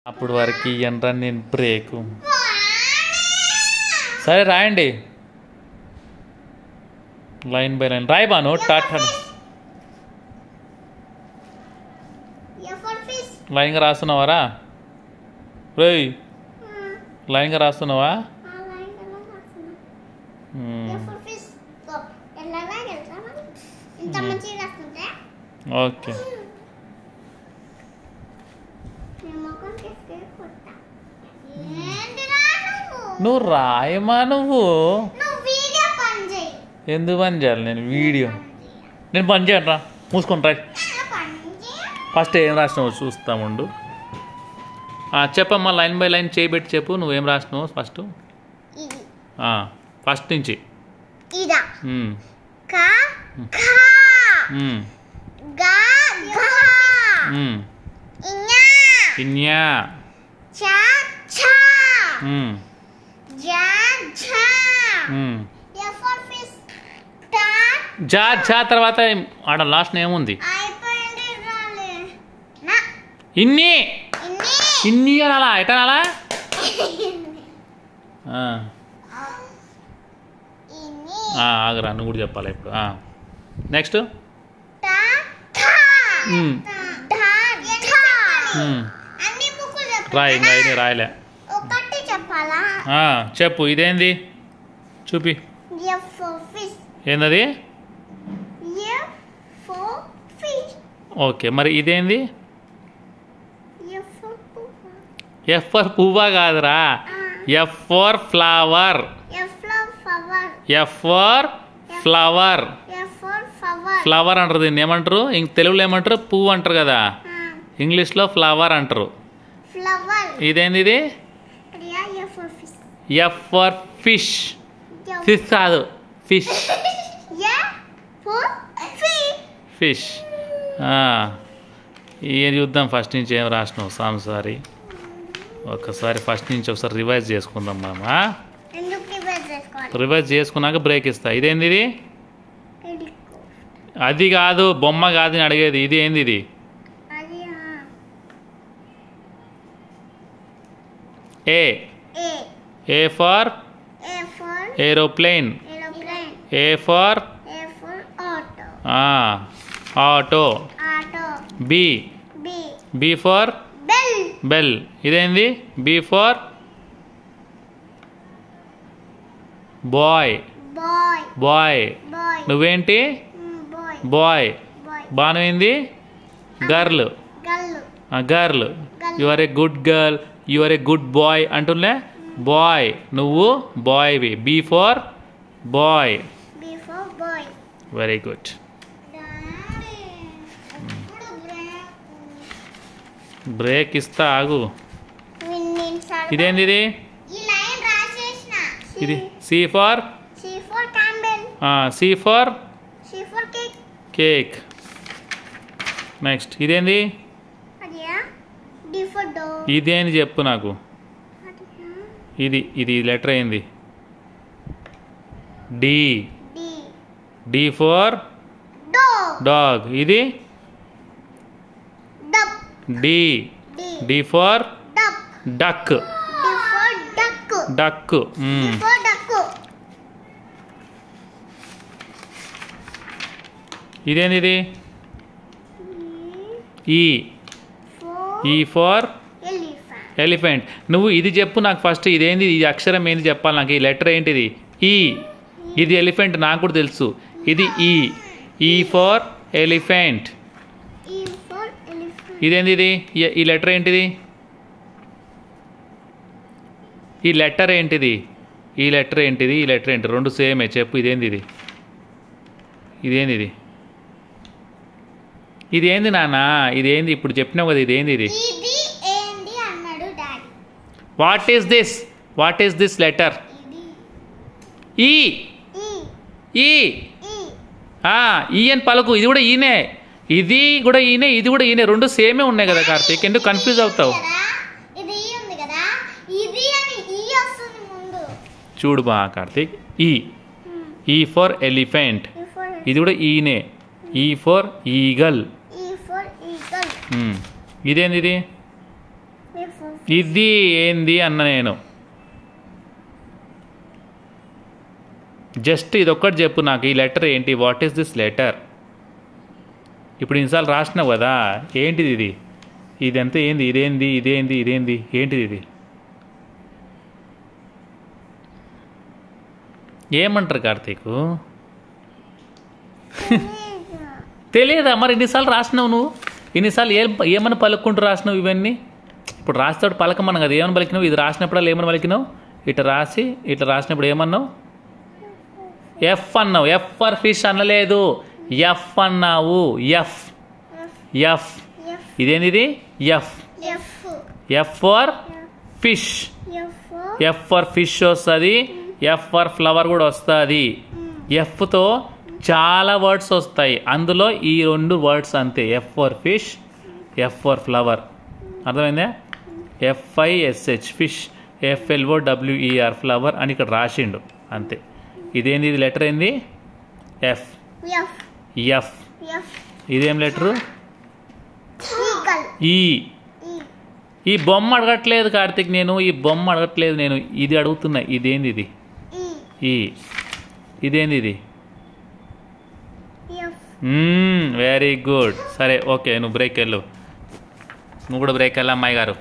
అప్పుడు వరకు ఇయ్యండ్రా నేను బ్రేక్. సరే రాయండి, లైన్ బై లైన్ రాయి బాను. టాటా లైన్గా రాస్తున్నావారా? రేయ్ లైన్గా రాస్తున్నావా? ఓకే. నువ్వు రాయమా? నువ్వు ఎందుకు పని చేయాలి? నేను వీడియో నేను పని చేయను రా, మూసుకొని రాయి. ఫస్ట్ ఏం రాసినావు చూస్తాముండు. చెప్పమ్మా, లైన్ బై లైన్ చేయబెట్టి చెప్పు. నువ్వేం రాసినావు ఫస్ట్? ఫస్ట్ నుంచి. ఇన్యా జా జా తర్వాత ఆడ లాస్ట్ ఏముంది? ఇన్ని ఇన్ని అనాలా? ఎటనాలా? ఆగరా, నువ్వు కూడా చెప్పాలి ఇప్పుడు. నెక్స్ట్ రాయి. ఇంకా ఇది రాయలే. చెప్పు, ఇదేంది చూపి. ఏందది? ఓకే, మరి ఇదేంది? ఎఫ్ ఫర్ పువ్వా కాదురా, F for flower. F for flower. Flower అంటారు దీన్ని. ఏమంటారు తెలుగులో? ఏమంటారు? పువ్వు అంటారు కదా, ఇంగ్లీష్లో ఫ్లవర్ అంటారు. ఇదేంది? ఇది ఎఫ్ ఫర్ ఫిష్. ఫిష్ కాదు, ఫిష్. ఫిష్. ఏం చూద్దాం ఫస్ట్ నుంచి ఏం రాసినావు సారీ. ఒకసారి ఫస్ట్ నుంచి ఒకసారి రివైజ్ చేసుకుందాం మనం. రివైజ్ చేసుకున్నాక బ్రేక్ ఇస్తా. ఇదేంది? ఇది అది కాదు, బొమ్మ కాదు అని అడిగేది. ఇది ఏంది? ఇది A. A for aeroplane. A for auto. B. B for bell. ఇదేంది? B for boy. బాయ్. నువ్వేంటి? బాయ్. బానువేంది? Girl. Girl. You are a good girl, you are a good boy అంటున్నా. బాయ్. నువ్వు బాయ్వి. B for boy. Very good. Break ఇస్తా, ఆగు. ఇదేంది? ఇది ఇది C for C for cake. Next ఇదేంది? ఇదేంది చెప్పు నాకు. ఇది ఇది లెటర్ ఏంది? డి. D for dog. ఇది D. D for duck. Duck. ఇదేంది? ఇది ఈ. ఈ ఫర్ ఎలిఫెంట్. నువ్వు ఇది చెప్పు నాకు ఫస్ట్. ఇదేంది? ఇది అక్షరం ఏంది చెప్పాలి నాకు. ఈ లెటర్ ఏంటిది? ఈ. ఇది ఎలిఫెంట్ నాకు కూడా తెలుసు. ఇది ఈ. ఈ ఫర్ ఎలిఫెంట్. ఇదేంది? ఇది ఈ లెటర్ ఏంటిది? ఈ లెటర్ ఏంటిది? ఈ లెటర్ ఏంటిది? ఈ లెటర్ ఏంటి? రెండు సేమే చెప్పు. ఇదేంది? ఇది ఇదేంది? ఇది ఇదేంది నాన్న? ఇదేంది? ఇప్పుడు చెప్పినావు కదా, ఇదేంది? ఇది what is this? What is this letter? ఈ. ఈ. ఈ అని పలుకు. ఇది కూడా ఈయనే, ఇది కూడా ఈయనే, ఇది కూడా ఈయనే. రెండు సేమే ఉన్నాయి కదా కార్తీక్, ఎందుకు కన్ఫ్యూజ్ అవుతావు? చూడు బా కార్తీక్. ఈ. ఈ ఫర్ ఎలిఫెంట్. ఇది కూడా ఈయనే. ఈ ఫర్ ఈగల్. ఇదేంది? ఇది ఇది ఏంది అన్న నేను. జస్ట్ ఇది ఒక్కటి చెప్పు నాకు, ఈ లెటర్ ఏంటి? What is this letter? ఇప్పుడు ఇన్నిసార్లు రాసినావు కదా, ఏంటిది ఇది? ఇదంతా ఏంది? ఇదేంది? ఇదేంది? ఇదేంది? ఏంటిది ఇది? ఏమంటారు కార్తీక్? తెలియదా మరి? ఇన్నిసార్లు రాసినావు నువ్వు, ఇన్నిసార్లు ఏమని పలుక్కుంటూ రాసినావు ఇవన్నీ? ఇప్పుడు రాసేటప్పుడు పలకమన్నా కదా, ఏమని పలికినావు? ఇది రాసినప్పుడు ఏమని పలికినావు? ఇట్లా రాసినప్పుడు ఏమన్నావు? ఎఫ్ అన్నావు. ఎఫ్ ఫర్ ఫిష్ అనలేదు, ఎఫ్ అన్నావు. ఎఫ్ ఎఫ్ ఇదేంది? F. F for fish. F for fish వస్తుంది, ఎఫ్ ఫర్ ఫ్లవర్ కూడా వస్తుంది. ఎఫ్తో చాలా వర్డ్స్ వస్తాయి, అందులో ఈ 2 వర్డ్స్ అంతే. F for fish, F for flower. అర్థమైందా? FISH ఫిష్, FLOWER ఫ్లవర్ అని ఇక్కడ రాసిండు అంతే. ఇదేంది? ఇది లెటర్ ఏంది? ఎఫ్. ఎఫ్. ఇదేం లెటరు? ఈ. ఈ బొమ్మ అడగట్లేదు కార్తీక్, నేను ఈ బొమ్మ అడగట్లేదు, నేను ఇది అడుగుతున్నా. ఇదేంది ఇది? ఈ. ఇదేంది ఇది? Very good. సరే ఓకే, నువ్వు బ్రేక్ వెళ్ళు, నువ్వు కూడా బ్రేక్ వెళ్ళా అమ్మాయి గారు.